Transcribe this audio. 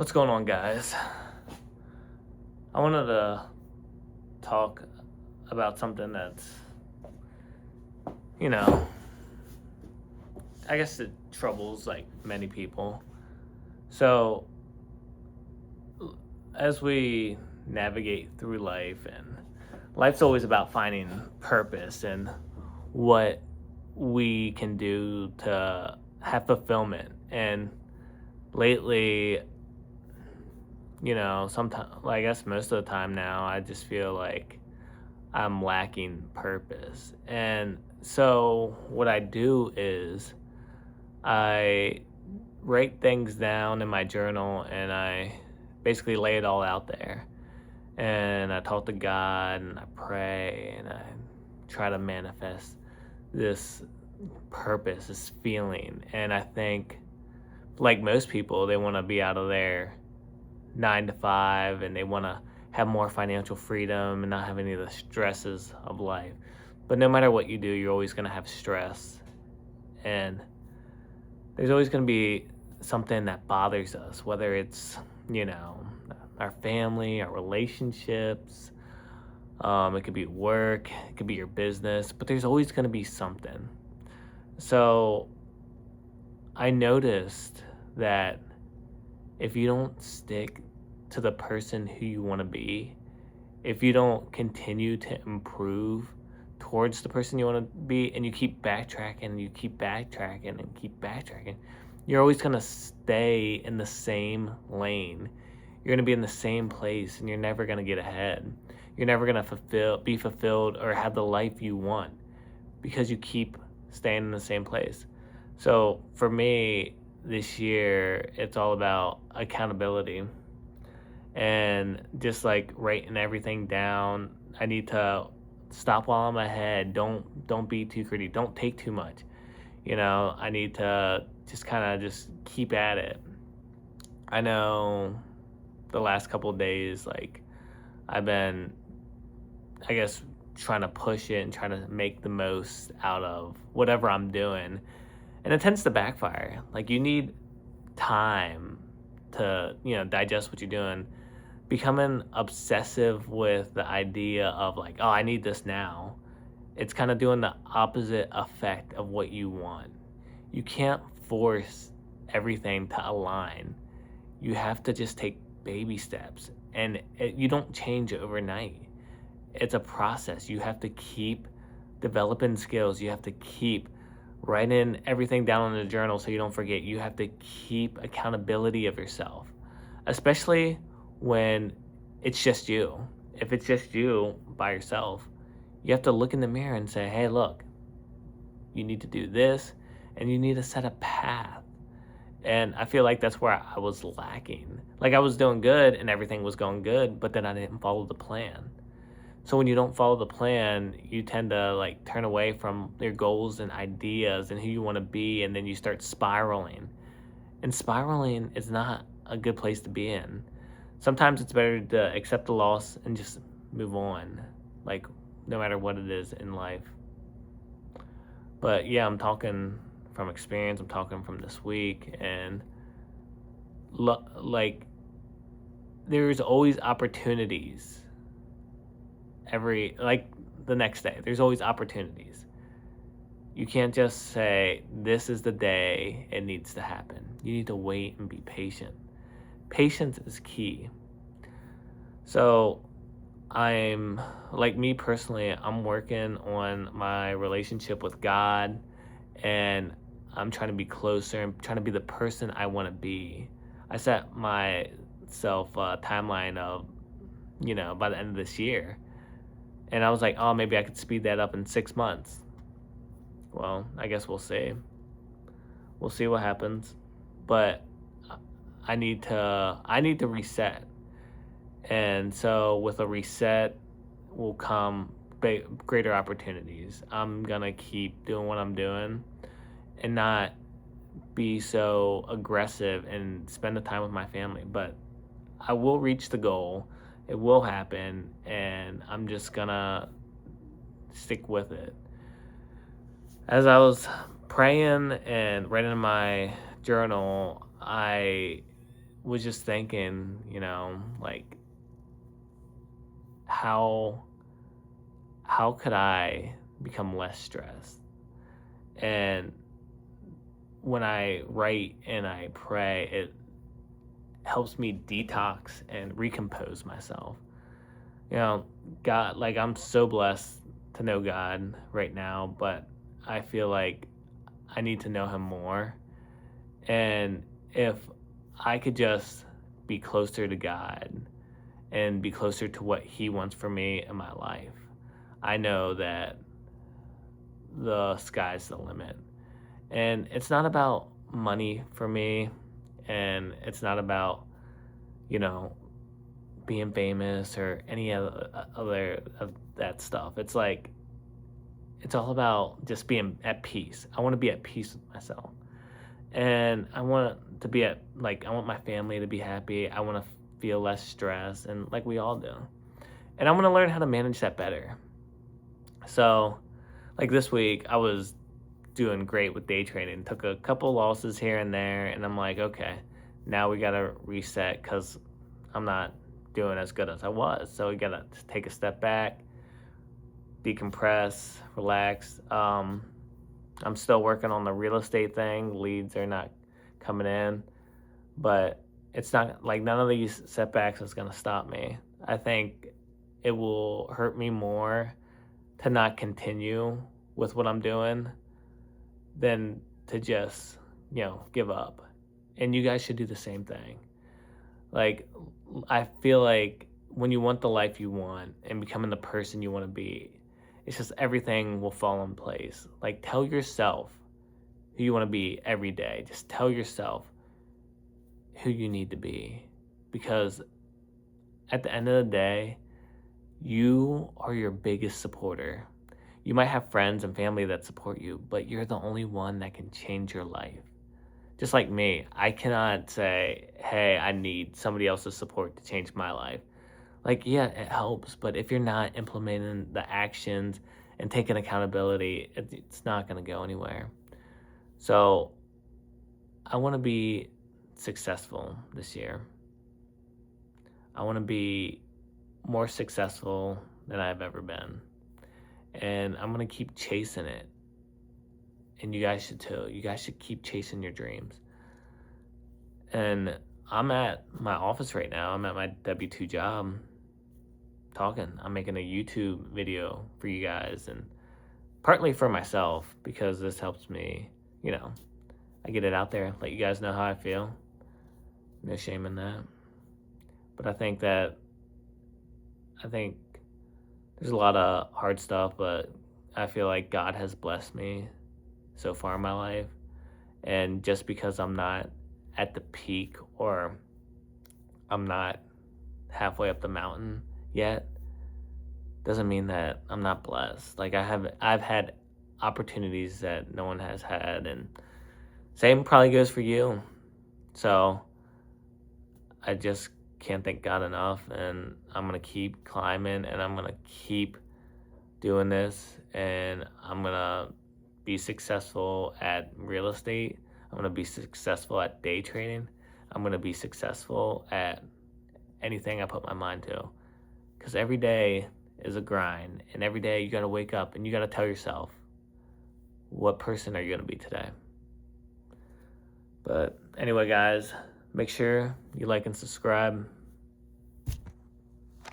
What's going on, guys? I wanted to talk about something that's, you know, I guess it troubles like many people. So, as we navigate through life, and life's always about finding purpose and what we can do to have fulfillment. And lately, sometimes, I guess most of the time now, I just feel like I'm lacking purpose. And so what I do is I write things down in my journal and I basically lay it all out there. And I talk to God and I pray and I try to manifest this purpose, this feeling. And I think, like most people, they want to be out of their 9 to 5 and they want to have more financial freedom and not have any of the stresses of life. But no matter what you do, you're always going to have stress. And there's always going to be something that bothers us, whether it's, you know, our family, our relationships. It could be work, it could be your business, but there's always going to be something. So I noticed that if you don't stick to the person who you want to be, if you don't continue to improve towards the person you want to be, and you keep backtracking and you keep backtracking and keep backtracking, you're always going to stay in the same lane. You're going to be in the same place and you're never going to get ahead. You're never going to be fulfilled or have the life you want because you keep staying in the same place. So for me, this year, it's all about accountability and just like writing everything down. I need to stop while I'm ahead. Don't be too greedy. Don't take too much. I need to just kind of just keep at it. I know the last couple of days, like I've been, I guess, trying to push it and trying to make the most out of whatever I'm doing. And it tends to backfire. Like you need time to, digest what you're doing. Becoming obsessive with the idea of like, oh, I need this now. It's kind of doing the opposite effect of what you want. You can't force everything to align. You have to just take baby steps. And you don't change overnight. It's a process. You have to keep developing skills. You have to keep writing everything down in the journal so you don't forget. You have to keep accountability of yourself, especially when it's just you. If it's just you by yourself, you have to look in the mirror and say, hey, look, you need to do this and you need to set a path. And I feel like that's where I was lacking. Like I was doing good and everything was going good, but then I didn't follow the plan. So when you don't follow the plan, you tend to like turn away from your goals and ideas and who you want to be, and then you start spiraling. And spiraling is not a good place to be in. Sometimes it's better to accept the loss and just move on, like no matter what it is in life. But yeah, I'm talking from experience. I'm talking from this week, and like there's always opportunities. The next day, there's always opportunities. You can't just say, this is the day it needs to happen. You need to wait and be patient. Patience is key. So I'm, like me personally, I'm working on my relationship with God, and I'm trying to be closer. I'm trying to be the person I want to be. I set myself a timeline of, by the end of this year. And I was like, oh, maybe I could speed that up in 6 months. Well, I guess we'll see. We'll see what happens. But I need to reset. And so with a reset will come greater opportunities. I'm going to keep doing what I'm doing and not be so aggressive and spend the time with my family. But I will reach the goal. It will happen, and I'm just gonna stick with it. As I was praying and writing in my journal, I was just thinking, like how could I become less stressed? And when I write and I pray, it helps me detox and recompose myself. God, like I'm so blessed to know God right now, but I feel like I need to know him more. And if I could just be closer to God and be closer to what he wants for me in my life, I know that the sky's the limit. And it's not about money for me, and it's not about, you know, being famous or any other of that stuff. It's like it's all about just being at peace. I want to be at peace with myself. And I want to be I want my family to be happy. I want to feel less stress, and like we all do. And I want to learn how to manage that better. So, like this week, I was doing great with day trading. Took a couple losses here and there, and I'm like, okay, now we got to reset because I'm not doing as good as I was. So we got to take a step back, decompress, relax. I'm still working on the real estate thing. Leads are not coming in, but it's not like none of these setbacks is going to stop me. I think it will hurt me more to not continue with what I'm doing than to just, give up. And you guys should do the same thing. Like, I feel like when you want the life you want and becoming the person you want to be, it's just everything will fall in place. Like, tell yourself who you want to be every day. Just tell yourself who you need to be. Because at the end of the day, you are your biggest supporter. You might have friends and family that support you, but you're the only one that can change your life. Just like me, I cannot say, hey, I need somebody else's support to change my life. Like, yeah, it helps, but if you're not implementing the actions and taking accountability, it's not going to go anywhere. So I want to be successful this year. I want to be more successful than I've ever been. And I'm going to keep chasing it. And you guys should too. You guys should keep chasing your dreams. And I'm at my office right now. I'm at my W-2 job talking. I'm making a YouTube video for you guys, and partly for myself because this helps me, I get it out there, let you guys know how I feel. No shame in that. But I think there's a lot of hard stuff, but I feel like God has blessed me so far in my life. And just because I'm not at the peak or I'm not halfway up the mountain yet doesn't mean that I'm not blessed. Like I've had opportunities that no one has had, and same probably goes for you. So I just can't thank God enough, and I'm gonna keep climbing, and I'm gonna keep doing this, and I'm gonna be successful at real estate. I'm gonna be successful at day trading. I'm gonna be successful at anything I put my mind to, because every day is a grind, and every day you gotta wake up and you gotta tell yourself, what person are you gonna be today? But anyway, guys, make sure you like and subscribe.